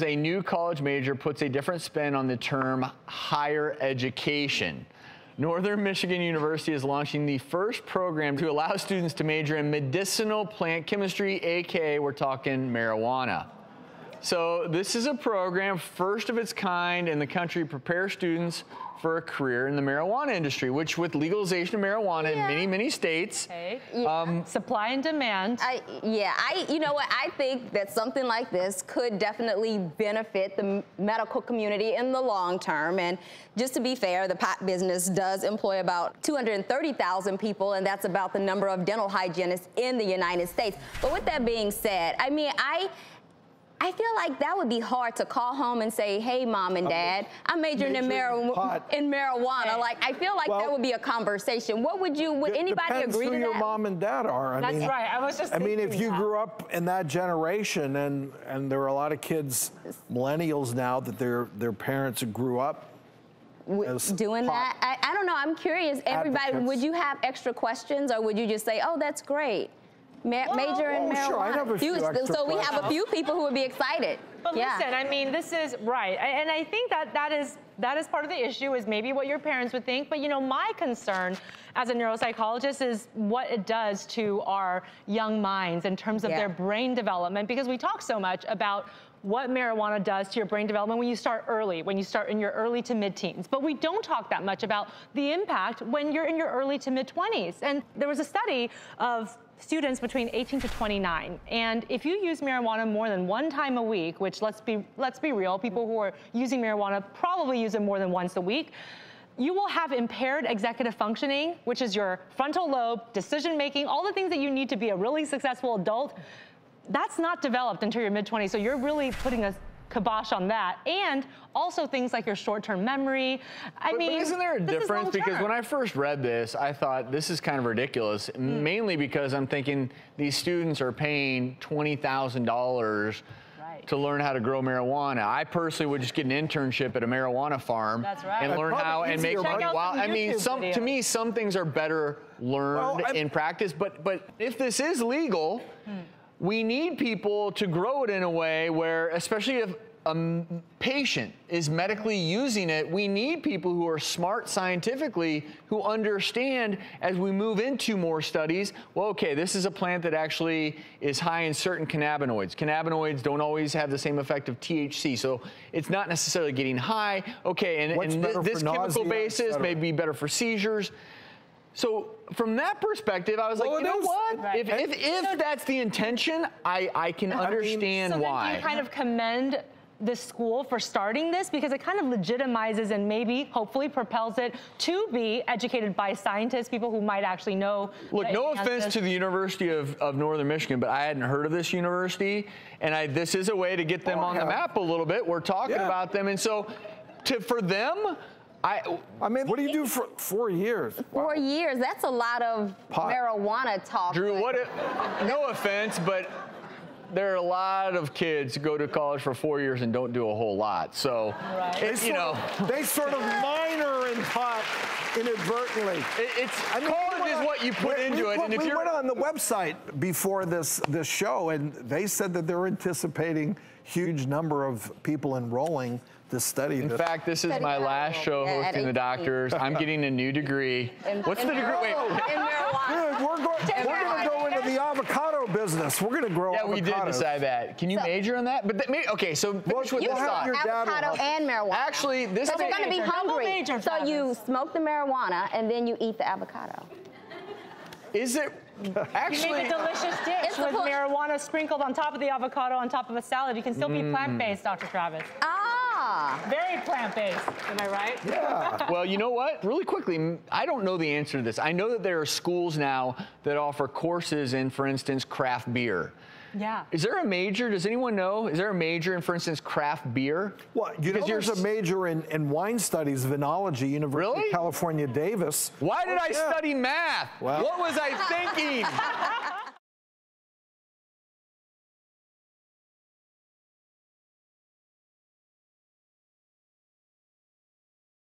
A new college major puts a different spin on the term higher education. Northern Michigan University is launching the first program to allow students to major in medicinal plant chemistry, aka we're talking marijuana. So this is a program, first of its kind in the country, to prepare students for a career in the marijuana industry, which with legalization of marijuana in many, many states. Okay. Supply and demand. You know what, I think that something like this could definitely benefit the medical community in the long term. And just to be fair, the pot business does employ about 230,000 people, and that's about the number of dental hygienists in the United States. But with that being said, I mean, I feel like that would be hard to call home and say, hey, mom and dad, I'm majoring in marijuana. Like, I feel like that would be a conversation. What would anybody agree to that? Depends who your mom and dad are. That's right. I was just thinking if you grew up in that generation, and there are a lot of kids, millennials now, that their parents grew up doing that. I don't know. I'm curious. Everybody, would you have extra questions, or would you just say, oh, that's great? Major in marijuana. Sure, I'd have a few extra so we have a few people who would be excited. But listen, I mean, this is right, and I think that is part of the issue, is maybe what your parents would think. But you know, my concern as a neuropsychologist is what it does to our young minds in terms of their brain development, because we talk so much about what marijuana does to your brain development when you start early, when you start in your early to mid-teens. But we don't talk that much about the impact when you're in your early to mid-20s. And there was a study of students between 18 to 29. And if you use marijuana more than one time a week, which let's be real, people who are using marijuana probably use it more than once a week, you will have impaired executive functioning, which is your frontal lobe, decision-making, all the things that you need to be a really successful adult. That's not developed until your mid-20s, so you're really putting a kibosh on that. And also things like your short-term memory. I mean, but isn't there a difference? Because when I first read this, I thought this is kind of ridiculous, mainly because I'm thinking these students are paying $20,000 to learn how to grow marijuana. I personally would just get an internship at a marijuana farm and learn how and make money. I mean, to me, some things are better learned in practice, but if this is legal, we need people to grow it in a way where, especially if a patient is medically using it, we need people who are smart scientifically, who understand as we move into more studies, well, okay, this is a plant that actually is high in certain cannabinoids. Cannabinoids don't always have the same effect of THC, so it's not necessarily getting high. Okay, and this chemical basis may be better for seizures. So from that perspective, I was like, you know what? If that's the intention, I can understand why. Then do you kind of commend the school for starting this, because it kind of legitimizes and maybe hopefully propels it to be educated by scientists, people who might actually know. Look, no offense to the University of Northern Michigan, but I hadn't heard of this university, and this is a way to get them on the map a little bit. We're talking about them, and so for them, I mean, what do you do for 4 years? 4 years, that's a lot of marijuana talk. Drew, no offense, but there are a lot of kids who go to college for 4 years and don't do a whole lot. So, they sort of minor in pot inadvertently. College is what you put into it. And if we went on the website before this show, and they said that they're anticipating huge number of people enrolling this study. In fact, this is my last show hosting the doctors. I'm getting a new degree. What's the degree? Wait. In marijuana. We're going to go into the avocado business. We're going to grow avocados. Yeah, we did decide that. Can you major in that? But okay, so finish with you this thought. Avocado and marijuana. Actually, this is going to be hungry. So you smoke the marijuana and then you eat the avocado. Is it? Actually, you make a delicious dish with marijuana sprinkled on top of the avocado on top of a salad. You can still be plant-based, Dr. Travis. Very plant-based. Am I right? Yeah. Well, you know what? Really quickly, I don't know the answer to this. I know that there are schools now that offer courses in, for instance, craft beer. Yeah. Is there a major? Does anyone know? Is there a major in, for instance, craft beer? Well, you know, there's a major in wine studies, vinology, University of California, Davis. Why did I study math? Well, what was I thinking?